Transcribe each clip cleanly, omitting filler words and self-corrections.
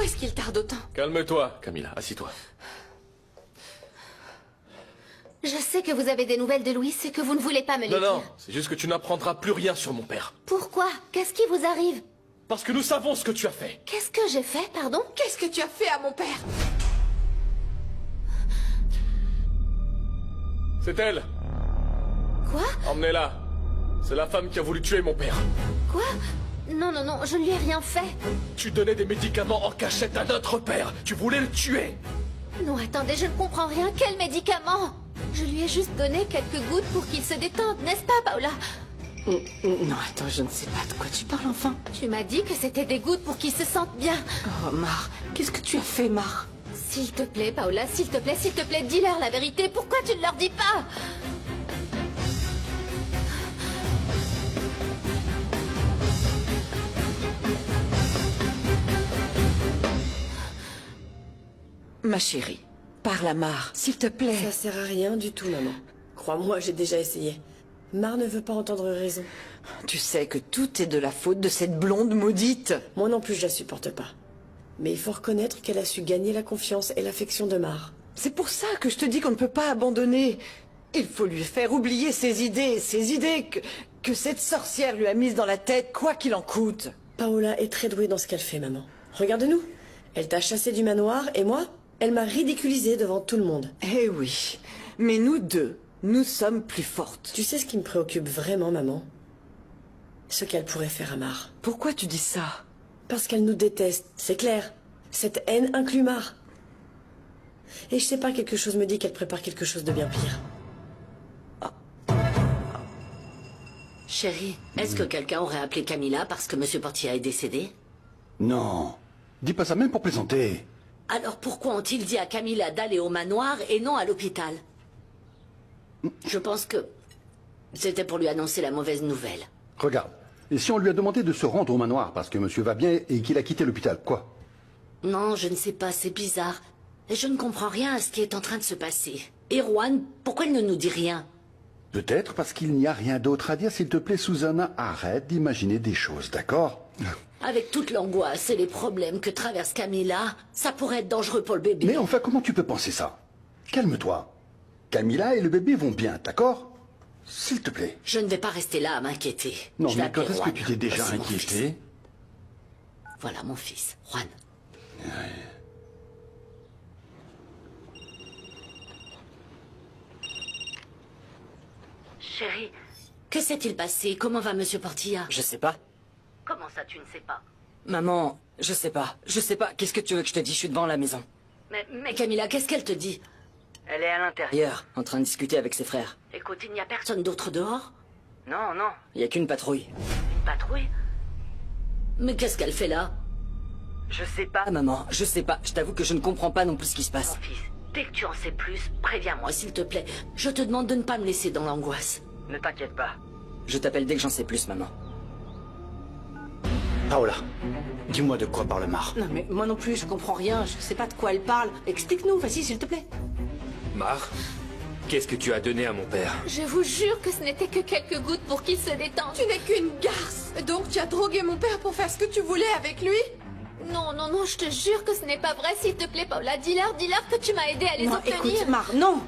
Pourquoi est-ce qu'il tarde autant? Calme-toi, Camilla, assis-toi. Je sais que vous avez des nouvelles de Louis et que vous ne voulez pas me les dire. Non, c'est juste que tu n'apprendras plus rien sur mon père. Pourquoi? Qu'est-ce qui vous arrive? Parce que nous savons ce que tu as fait. Qu'est-ce que j'ai fait, pardon? Qu'est-ce que tu as fait à mon père? C'est elle. Quoi? Emmenez-la. C'est la femme qui a voulu tuer mon père. Quoi? Non, je ne lui ai rien fait. Tu donnais des médicaments en cachette à notre père. Tu voulais le tuer. Non, attendez, je ne comprends rien. Quel médicament? Je lui ai juste donné quelques gouttes pour qu'il se détende, n'est-ce pas, Paola? Non, attends, je ne sais pas de quoi tu parles, enfin. Tu m'as dit que c'était des gouttes pour qu'il se sente bien. Oh, Mar, qu'est-ce que tu as fait, Mar? S'il te plaît, Paola, s'il te plaît, dis-leur la vérité. Pourquoi tu ne leur dis pas? Ma chérie, parle à Mar, s'il te plaît. Ça sert à rien du tout, maman. Crois-moi, j'ai déjà essayé. Mar ne veut pas entendre raison. Tu sais que tout est de la faute de cette blonde maudite. Moi non plus, je la supporte pas. Mais il faut reconnaître qu'elle a su gagner la confiance et l'affection de Mar. C'est pour ça que je te dis qu'on ne peut pas abandonner. Il faut lui faire oublier ces idées que cette sorcière lui a mises dans la tête, quoi qu'il en coûte. Paola est très douée dans ce qu'elle fait, maman. Regarde-nous. Elle t'a chassé du manoir et moi, elle m'a ridiculisée devant tout le monde. Eh oui, mais nous deux, nous sommes plus fortes. Tu sais ce qui me préoccupe vraiment, maman? Ce qu'elle pourrait faire à Mar. Pourquoi tu dis ça? Parce qu'elle nous déteste, c'est clair. Cette haine inclut Mar. Et je sais pas, quelque chose me dit qu'elle prépare quelque chose de bien pire. Chérie, est-ce que quelqu'un aurait appelé Camilla parce que Monsieur Portilla est décédé? Non, dis pas ça même pour plaisanter. Alors pourquoi ont-ils dit à Camilla d'aller au manoir et non à l'hôpital? Je pense que c'était pour lui annoncer la mauvaise nouvelle. Regarde, et si on lui a demandé de se rendre au manoir parce que monsieur va bien et qu'il a quitté l'hôpital, quoi? Non, je ne sais pas, c'est bizarre. Et je ne comprends rien à ce qui est en train de se passer. Et Juan, pourquoi il ne nous dit rien? Peut-être parce qu'il n'y a rien d'autre à dire. S'il te plaît, Susanna, arrête d'imaginer des choses, d'accord? Avec toute l'angoisse et les problèmes que traverse Camilla, ça pourrait être dangereux pour le bébé. Mais enfin, comment tu peux penser ça? Calme-toi. Camilla et le bébé vont bien, d'accord? S'il te plaît. Je ne vais pas rester là à m'inquiéter. Non, Je vais mais quand appeler est-ce que Juan. tu t'es déjà Voici mon fils. inquiété? Voilà mon fils, Juan. Chérie, que s'est-il passé? Comment va Monsieur Portilla? Je sais pas. Comment ça, tu ne sais pas? Maman, je sais pas. Je sais pas. Qu'est-ce que tu veux que je te dise? Je suis devant la maison. Mais Camilla, qu'est-ce qu'elle te dit? Elle est à l'intérieur, en train de discuter avec ses frères. Écoute, il n'y a personne d'autre dehors? Non, non. Il y a qu'une patrouille. Une patrouille? Mais qu'est-ce qu'elle fait là? Je sais pas, maman. Je sais pas. Je t'avoue que je ne comprends pas non plus ce qui se passe. Mon fils, dès que tu en sais plus, préviens-moi s'il te plaît. Je te demande de ne pas me laisser dans l'angoisse. Ne t'inquiète pas. Je t'appelle dès que j'en sais plus, maman. Paola, dis-moi de quoi parle Mar. Non, mais moi non plus, je comprends rien. Je sais pas de quoi elle parle. Explique-nous, vas-y, s'il te plaît. Mar, qu'est-ce que tu as donné à mon père? Je vous jure que ce n'était que quelques gouttes pour qu'il se détende. Tu n'es qu'une garce. Donc tu as drogué mon père pour faire ce que tu voulais avec lui? Non, je te jure que ce n'est pas vrai, s'il te plaît, Paola. Dis-leur que tu m'as aidé à les Non, obtenir. écoute, Mar, non.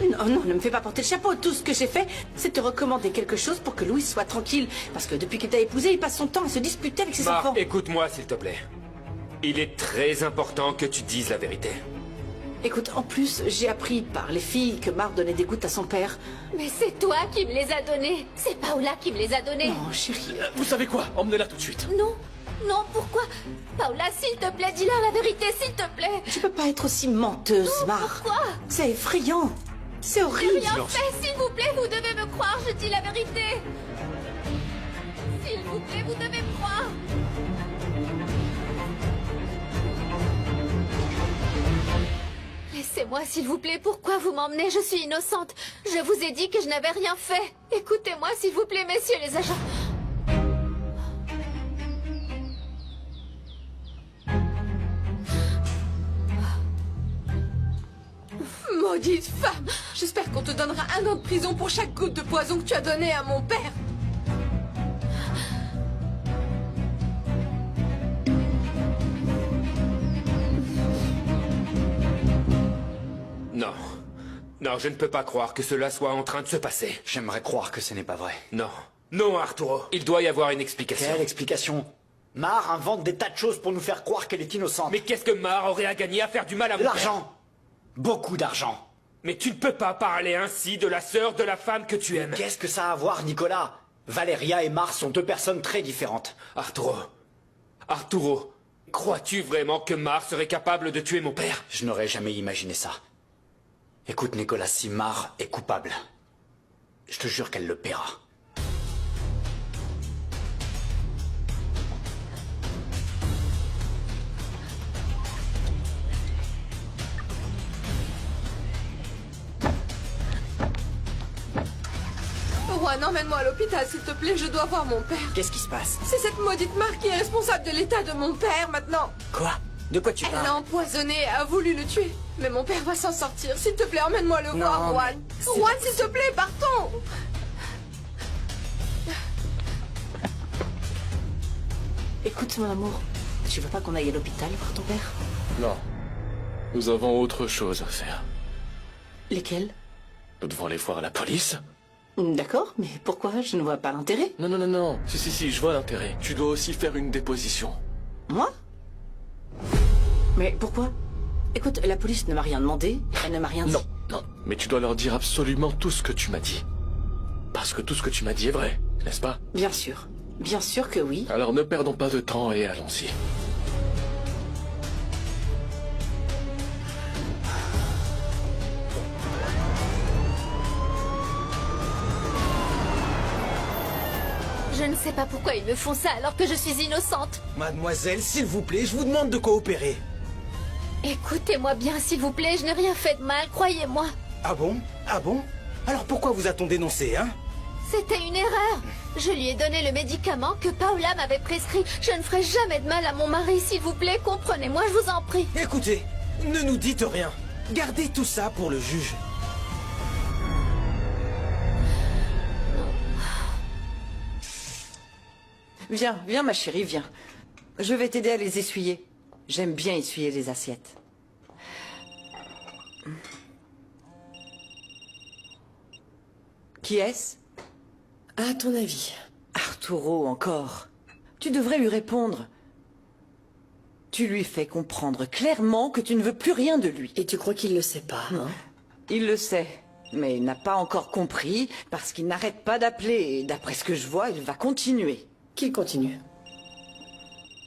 Non, ne me fais pas porter le chapeau. Tout ce que j'ai fait, c'est te recommander quelque chose pour que Louis soit tranquille. Parce que depuis qu'il t'a épousé, il passe son temps à se disputer avec ses Mar, enfants. écoute-moi s'il te plaît. Il est très important que tu dises la vérité. Écoute, en plus, j'ai appris par les filles que Mar donnait des gouttes à son père. Mais c'est toi qui me les as donnés. C'est Paola qui me les a donnés. Non, chérie. Vous savez quoi? Emmenez-la tout de suite. Non, pourquoi? Paola, s'il te plaît, dis-leur la vérité, s'il te plaît. Tu peux pas être aussi menteuse, Mar. Pourquoi? C'est effrayant. C'est horrible. Rien fait, s'il vous plaît, vous devez me croire, je dis la vérité. S'il vous plaît, vous devez me croire. Laissez-moi, s'il vous plaît, pourquoi vous m'emmenez? Je suis innocente. Je vous ai dit que je n'avais rien fait. Écoutez-moi, s'il vous plaît, messieurs les agents. Maudite femme. J'espère qu'on te donnera 1 an de prison pour chaque goutte de poison que tu as donné à mon père. Non. Non, je ne peux pas croire que cela soit en train de se passer. J'aimerais croire que ce n'est pas vrai. Non. Non, Arturo. Il doit y avoir une explication. Quelle explication? Mar invente des tas de choses pour nous faire croire qu'elle est innocente. Mais qu'est-ce que Mar aurait à gagner à faire du mal à De mon père? l'argent. Beaucoup d'argent. Mais tu ne peux pas parler ainsi de la sœur de la femme que tu aimes. Qu'est-ce que ça a à voir, Nicolas? Valéria et Mar sont deux personnes très différentes. Arturo. Arturo. Crois-tu vraiment que Mar serait capable de tuer mon père? Je n'aurais jamais imaginé ça. Écoute, Nicolas, si Mar est coupable, je te jure qu'elle le paiera. Juan, emmène-moi à l'hôpital, s'il te plaît, je dois voir mon père. Qu'est-ce qui se passe? C'est cette maudite Mar qui est responsable de l'état de mon père maintenant. Quoi? De quoi tu Elle l'a parles? empoisonné, a voulu le tuer. Mais mon père va s'en sortir. S'il te plaît, emmène-moi le voir, Juan. Juan, s'il te plaît, partons. Écoute, mon amour, tu veux pas qu'on aille à l'hôpital voir ton père? Non. Nous avons autre chose à faire. Lesquels? Nous devons aller voir la police. D'accord, mais pourquoi? Je ne vois pas l'intérêt. Non, non, non, non. Si, je vois l'intérêt. Tu dois aussi faire une déposition. Moi? Mais pourquoi? Écoute, la police ne m'a rien demandé, elle ne m'a rien dit. Non, non. Mais tu dois leur dire absolument tout ce que tu m'as dit. Parce que tout ce que tu m'as dit est vrai, n'est-ce pas? Bien sûr que oui. Alors ne perdons pas de temps et allons-y. Je ne sais pas pourquoi ils me font ça alors que je suis innocente. Mademoiselle, s'il vous plaît, je vous demande de coopérer. Écoutez-moi bien, s'il vous plaît, je n'ai rien fait de mal, croyez-moi. Ah bon? Ah bon? Alors pourquoi vous a-t-on dénoncé, hein? C'était une erreur. Je lui ai donné le médicament que Paola m'avait prescrit. Je ne ferai jamais de mal à mon mari, s'il vous plaît, comprenez-moi, je vous en prie. Écoutez, ne nous dites rien. Gardez tout ça pour le juge. Viens, ma chérie, viens. Je vais t'aider à les essuyer. J'aime bien essuyer les assiettes. Qui est-ce? À ton avis? Arturo, encore. Tu devrais lui répondre. Tu lui fais comprendre clairement que tu ne veux plus rien de lui. Et tu crois qu'il le sait pas, hein? Il le sait, mais il n'a pas encore compris parce qu'il n'arrête pas d'appeler et d'après ce que je vois, il va continuer. Qu'il continue.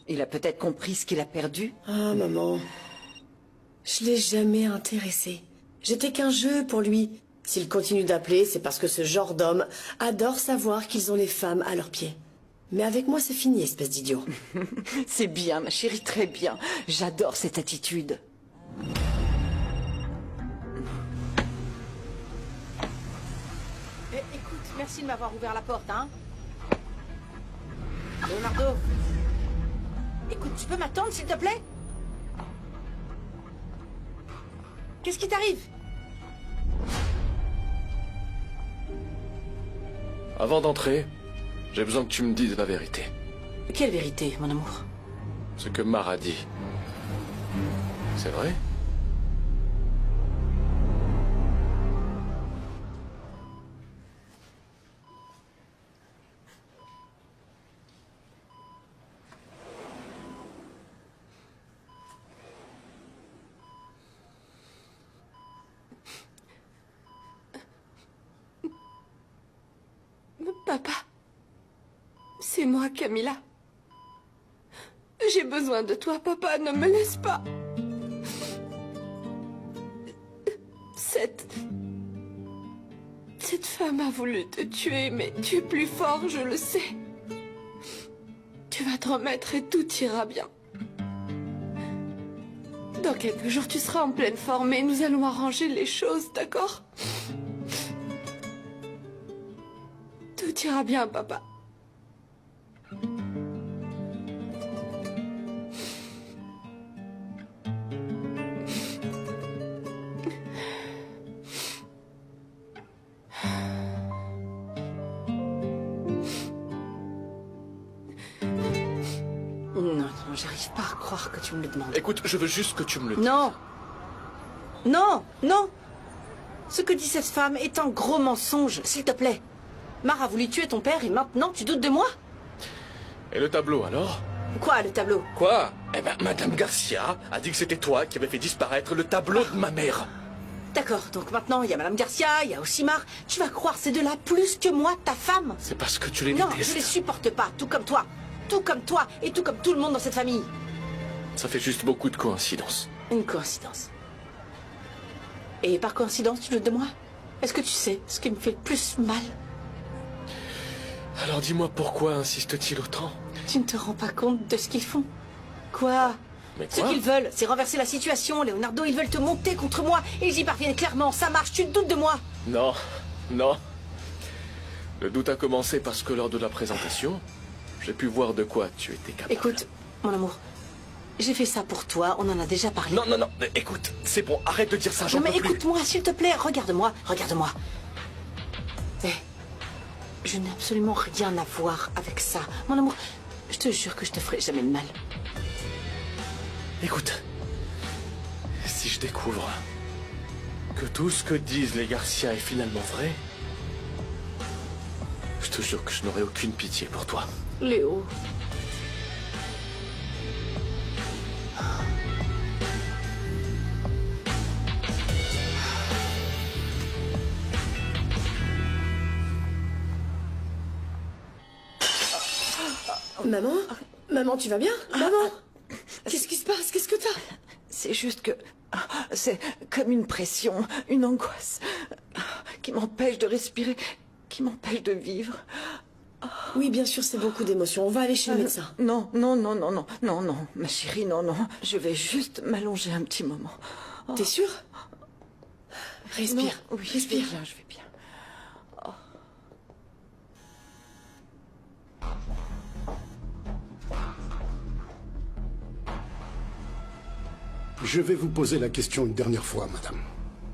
Il a peut-être compris ce qu'il a perdu. Ah, maman. Je l'ai jamais intéressé. J'étais qu'un jeu pour lui. S'il continue d'appeler, c'est parce que ce genre d'homme adore savoir qu'ils ont les femmes à leurs pieds. Mais avec moi, c'est fini, espèce d'idiot. C'est bien, ma chérie, très bien. J'adore cette attitude. Écoute, merci de m'avoir ouvert la porte, hein. Leonardo. Écoute, tu peux m'attendre, s'il te plaît? Qu'est-ce qui t'arrive? Avant d'entrer, j'ai besoin que tu me dises la vérité. Quelle vérité, mon amour? Ce que Mar a dit. C'est vrai? Papa, c'est moi, Camilla. J'ai besoin de toi, papa, ne me laisse pas. Cette femme a voulu te tuer, mais tu es plus fort, je le sais. Tu vas te remettre et tout ira bien. Dans quelques jours, tu seras en pleine forme et nous allons arranger les choses, d'accord? Tout ira bien, papa. Non, j'arrive pas à croire que tu me le demandes. Écoute, je veux juste que tu me le dises. Non! Non! Non! Ce que dit cette femme est un gros mensonge, s'il te plaît. Mar a voulu tuer ton père et maintenant tu doutes de moi? Et le tableau, alors? Quoi, le tableau? Quoi? Eh ben, Madame Garcia a dit que c'était toi qui avais fait disparaître le tableau de ma mère. D'accord, donc maintenant il y a Madame Garcia, il y a aussi Mar. Tu vas croire ces deux-là plus que moi, ta femme? C'est parce que tu les Non, détestes. je les supporte pas, tout comme toi. Tout comme toi et tout comme tout le monde dans cette famille. Ça fait juste beaucoup de coïncidences. Une coïncidence. Et par coïncidence, tu doutes de moi? Est-ce que tu sais ce qui me fait le plus mal? Alors dis-moi pourquoi insiste-t-il autant? Tu ne te rends pas compte de ce qu'ils font? Quoi? Mais Ce quoi? qu'ils veulent, c'est renverser la situation, Leonardo. Ils veulent te monter contre moi. Et ils y parviennent clairement. Ça marche, tu te doutes de moi? Non, non. Le doute a commencé parce que lors de la présentation, j'ai pu voir de quoi tu étais capable. Écoute, mon amour, j'ai fait ça pour toi, on en a déjà parlé. Non, non, non, écoute, c'est bon, arrête de dire ça, j'en Non mais peux plus. écoute-moi, s'il te plaît, regarde-moi, regarde-moi. Hé, je n'ai absolument rien à voir avec ça. Mon amour, je te jure que je te ferai jamais de mal. Écoute, si je découvre que tout ce que disent les Garcia est finalement vrai, je te jure que je n'aurai aucune pitié pour toi. Léo. Maman? Maman, tu vas bien? Maman? Qu'est-ce qui se passe? Qu'est-ce que t'as? C'est juste que... C'est comme une pression, une angoisse qui m'empêche de respirer, qui m'empêche de vivre. Oui, bien sûr, c'est beaucoup d'émotions. On va aller chez le médecin. Non, non, non, non, non, non, non, ma chérie, non, non. Je vais juste m'allonger un petit moment. T'es sûre? Respire. Non, oui, respire. Je vais bien. Je vais vous poser la question une dernière fois, madame.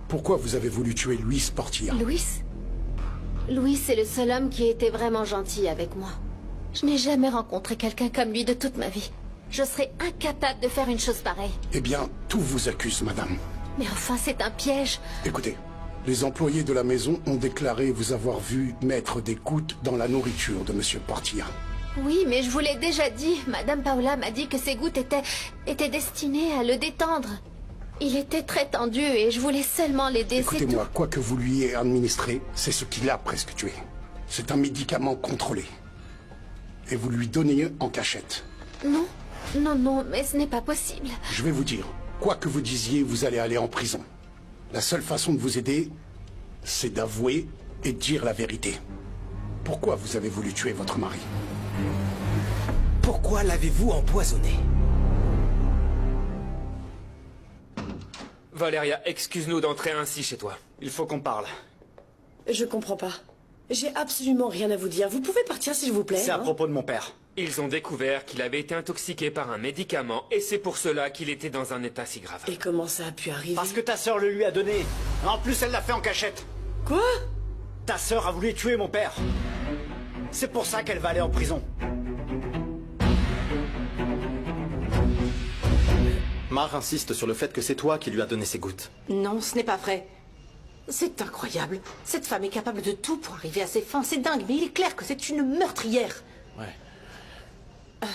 Pourquoi vous avez voulu tuer Luis Portilla? Louis? Louis, c'est le seul homme qui a été vraiment gentil avec moi. Je n'ai jamais rencontré quelqu'un comme lui de toute ma vie. Je serais incapable de faire une chose pareille. Eh bien, tout vous accuse, madame. Mais enfin, c'est un piège. Écoutez, les employés de la maison ont déclaré vous avoir vu mettre des gouttes dans la nourriture de monsieur Portilla. Oui, mais je vous l'ai déjà dit. Madame Paola m'a dit que ces gouttes étaient destinées à le détendre. Il était très tendu et je voulais seulement l'aider, c'est tout. Écoutez-moi, quoi que vous lui ayez administré, c'est ce qui l'a presque tué. C'est un médicament contrôlé. Et vous lui donnez en cachette. Non, non, non, mais ce n'est pas possible. Je vais vous dire, quoi que vous disiez, vous allez aller en prison. La seule façon de vous aider, c'est d'avouer et de dire la vérité. Pourquoi vous avez voulu tuer votre mari? Pourquoi l'avez-vous empoisonné? Valeria, excuse-nous d'entrer ainsi chez toi. Il faut qu'on parle. Je comprends pas. J'ai absolument rien à vous dire. Vous pouvez partir, s'il vous plaît. C'est à propos de mon père. Ils ont découvert qu'il avait été intoxiqué par un médicament et c'est pour cela qu'il était dans un état si grave. Et comment ça a pu arriver? Parce que ta sœur le lui a donné. En plus, elle l'a fait en cachette. Quoi? Ta sœur a voulu tuer mon père. C'est pour ça qu'elle va aller en prison. Mar insiste sur le fait que c'est toi qui lui as donné ces gouttes. Non, ce n'est pas vrai. C'est incroyable. Cette femme est capable de tout pour arriver à ses fins. C'est dingue, mais il est clair que c'est une meurtrière. Ouais.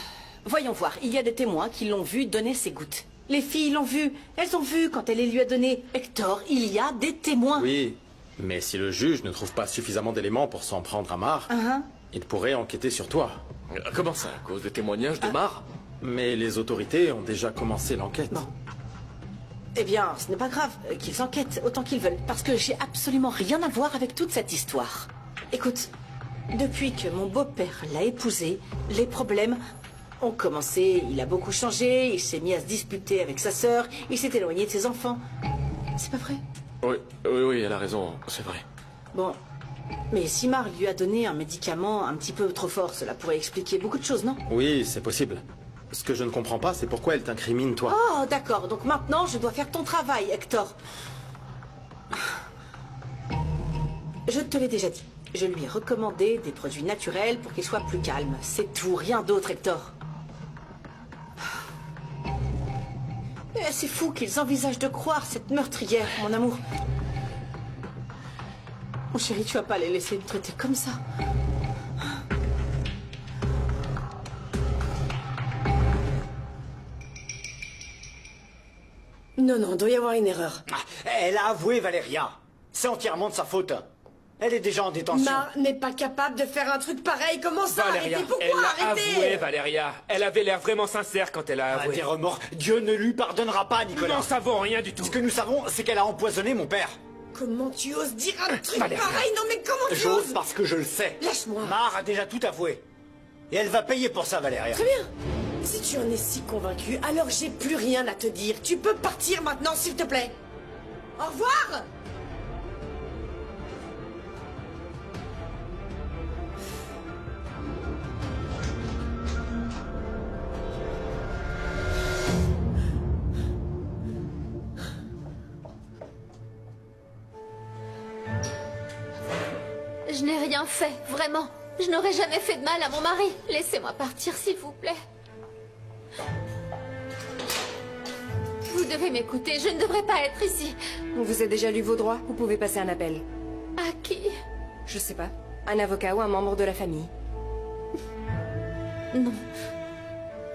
Voyons voir, il y a des témoins qui l'ont vu donner ses gouttes. Les filles l'ont vu. Elles ont vu quand elle les lui a donné. Hector, il y a des témoins. Oui, mais si le juge ne trouve pas suffisamment d'éléments pour s'en prendre à Mar, il pourrait enquêter sur toi. Comment ça, à cause des témoignages de Mar? Mais les autorités ont déjà commencé l'enquête. Bon. Eh bien, ce n'est pas grave qu'ils enquêtent autant qu'ils veulent, parce que j'ai absolument rien à voir avec toute cette histoire. Écoute, depuis que mon beau-père l'a épousée, les problèmes ont commencé. Il a beaucoup changé, il s'est mis à se disputer avec sa sœur, il s'est éloigné de ses enfants. C'est pas vrai? Oui, oui, oui, elle a raison, c'est vrai. Bon, mais si Mar lui a donné un médicament un petit peu trop fort, cela pourrait expliquer beaucoup de choses, non? Oui, c'est possible. Ce que je ne comprends pas, c'est pourquoi elle t'incrimine, toi. Oh, d'accord. Donc maintenant, je dois faire ton travail, Hector. Je te l'ai déjà dit. Je lui ai recommandé des produits naturels pour qu'il soit plus calme. C'est tout, rien d'autre, Hector. C'est fou qu'ils envisagent de croire cette meurtrière, mon amour. Mon chéri, tu vas pas les laisser me traiter comme ça. Non, non, doit y avoir une erreur. Elle a avoué, Valéria. C'est entièrement de sa faute. Elle est déjà en détention. Mar n'est pas capable de faire un truc pareil. Comment ça? Valéria, Arrêtez, pourquoi? elle a Arrêtez! avoué, Valéria. Elle avait l'air vraiment sincère quand elle a avoué. Des remords. Dieu ne lui pardonnera pas, Nicolas. Nous n'en savons rien du tout. Ce que nous savons, c'est qu'elle a empoisonné mon père. Comment tu oses dire un truc Valéria. pareil? Non mais comment tu J'ose oses? parce que je le sais. Lâche-moi. Mar a déjà tout avoué. Et elle va payer pour ça, Valéria. Très bien. Si tu en es si convaincu, alors j'ai plus rien à te dire. Tu peux partir maintenant, s'il te plaît. Au revoir. Je n'ai rien fait, vraiment. Je n'aurais jamais fait de mal à mon mari. Laissez-moi partir, s'il vous plaît. Vous devez m'écouter, je ne devrais pas être ici. On vous a déjà lu vos droits, vous pouvez passer un appel. À qui? Je sais pas. Un avocat ou un membre de la famille. Non.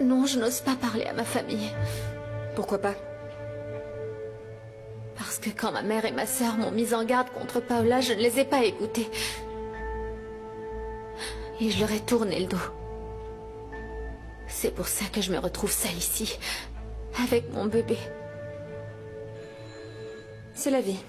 Non, je n'ose pas parler à ma famille. Pourquoi pas? Parce que quand ma mère et ma sœur m'ont mise en garde contre Paola, je ne les ai pas écoutées. Et je leur ai tourné le dos. C'est pour ça que je me retrouve seule ici, avec mon bébé. C'est la vie.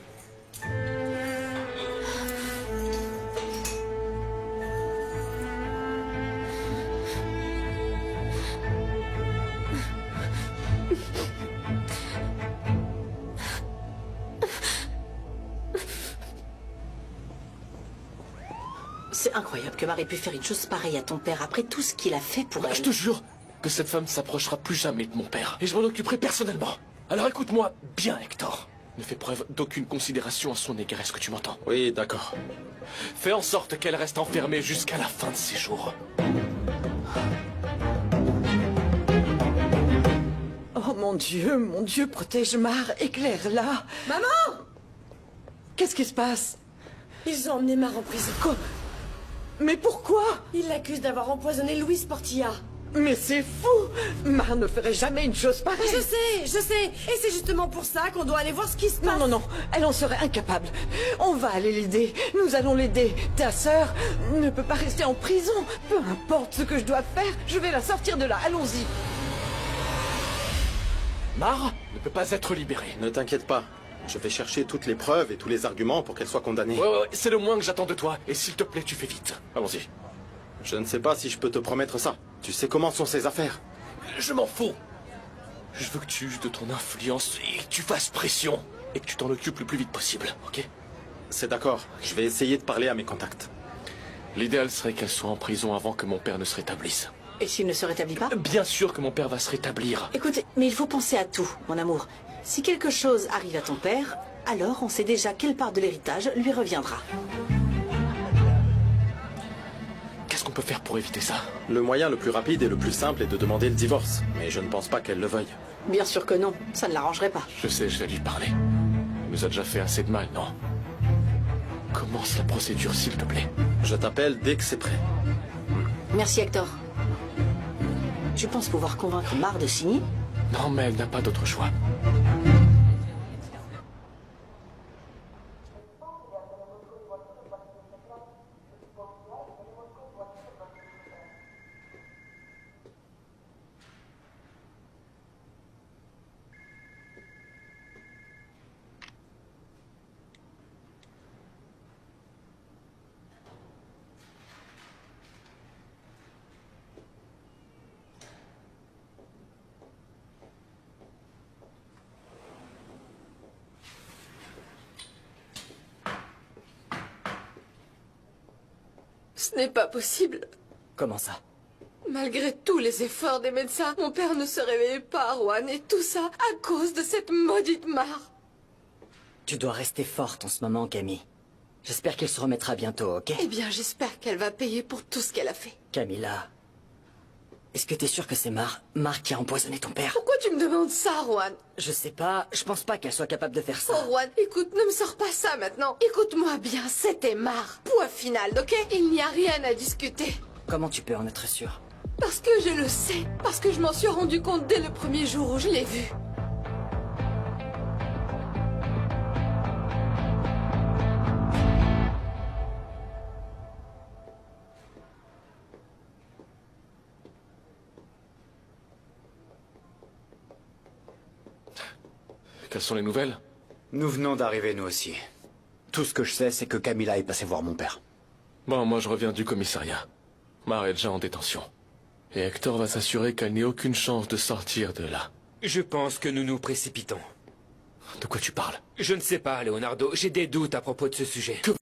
C'est incroyable que Mar ait pu faire une chose pareille à ton père après tout ce qu'il a fait pour elle. Je te jure que cette femme s'approchera plus jamais de mon père. Et je m'en occuperai personnellement. Alors écoute-moi bien, Hector. Ne fais preuve d'aucune considération à son égard, est-ce que tu m'entends? Oui, d'accord. Fais en sorte qu'elle reste enfermée jusqu'à la fin de ses jours. Oh mon Dieu, protège Mar, éclaire-la. Maman! Qu'est-ce qui se passe? Ils ont emmené Mar en prison. Quoi? Mais pourquoi? Ils l'accusent d'avoir empoisonné Louise Portilla. Mais c'est fou! Mar ne ferait jamais une chose pareille. Je sais. Et c'est justement pour ça qu'on doit aller voir ce qui se passe. Non, elle en serait incapable. On va aller l'aider. Nous allons l'aider. Ta sœur ne peut pas rester en prison. Peu importe ce que je dois faire, je vais la sortir de là. Allons-y. Mar ne peut pas être libérée. Ne t'inquiète pas. Je vais chercher toutes les preuves et tous les arguments pour qu'elle soit condamnée. Ouais, c'est le moins que j'attends de toi. Et s'il te plaît, tu fais vite. Allons-y. Je ne sais pas si je peux te promettre ça. Tu sais comment sont ces affaires. Je m'en fous. Je veux que tu uses de ton influence et que tu fasses pression. Et que tu t'en occupes le plus vite possible, ok? C'est d'accord. Je vais essayer de parler à mes contacts. L'idéal serait qu'elle soit en prison avant que mon père ne se rétablisse. Et s'il ne se rétablit pas? Bien sûr que mon père va se rétablir. Écoute, mais il faut penser à tout, mon amour. Si quelque chose arrive à ton père, alors on sait déjà quelle part de l'héritage lui reviendra. Qu'est-ce qu'on peut faire pour éviter ça? Le moyen le plus rapide et le plus simple est de demander le divorce. Mais je ne pense pas qu'elle le veuille. Bien sûr que non, ça ne l'arrangerait pas. Je sais, je vais lui parler. Il nous a déjà fait assez de mal, non? Commence la procédure, s'il te plaît. Je t'appelle dès que c'est prêt. Merci, Hector. Tu penses pouvoir convaincre Mar de signer? Non, mais elle n'a pas d'autre choix. Ce n'est pas possible. Comment ça? Malgré tous les efforts des médecins, mon père ne se réveillait pas, Juan, et tout ça à cause de cette maudite Mar. Tu dois rester forte en ce moment, Camille. J'espère qu'elle se remettra bientôt, ok? Eh bien, j'espère qu'elle va payer pour tout ce qu'elle a fait. Camilla, Est-ce que t'es sûr que c'est Mar qui a empoisonné ton père? Pourquoi tu me demandes ça, Juan? Je sais pas, je pense pas qu'elle soit capable de faire ça. Oh, Juan, écoute, ne me sors pas ça maintenant. Écoute-moi bien, c'était Mar. Point final, ok? Il n'y a rien à discuter. Comment tu peux en être sûr? Parce que je le sais. Parce que je m'en suis rendu compte dès le premier jour où je l'ai vu. Quelles sont les nouvelles? Nous venons d'arriver, nous aussi. Tout ce que je sais, c'est que Camilla est passée voir mon père. Bon, moi je reviens du commissariat. Mar est déjà en détention. Et Hector va s'assurer qu'elle n'ait aucune chance de sortir de là. Je pense que nous nous précipitons. De quoi tu parles? Je ne sais pas, Leonardo. J'ai des doutes à propos de ce sujet.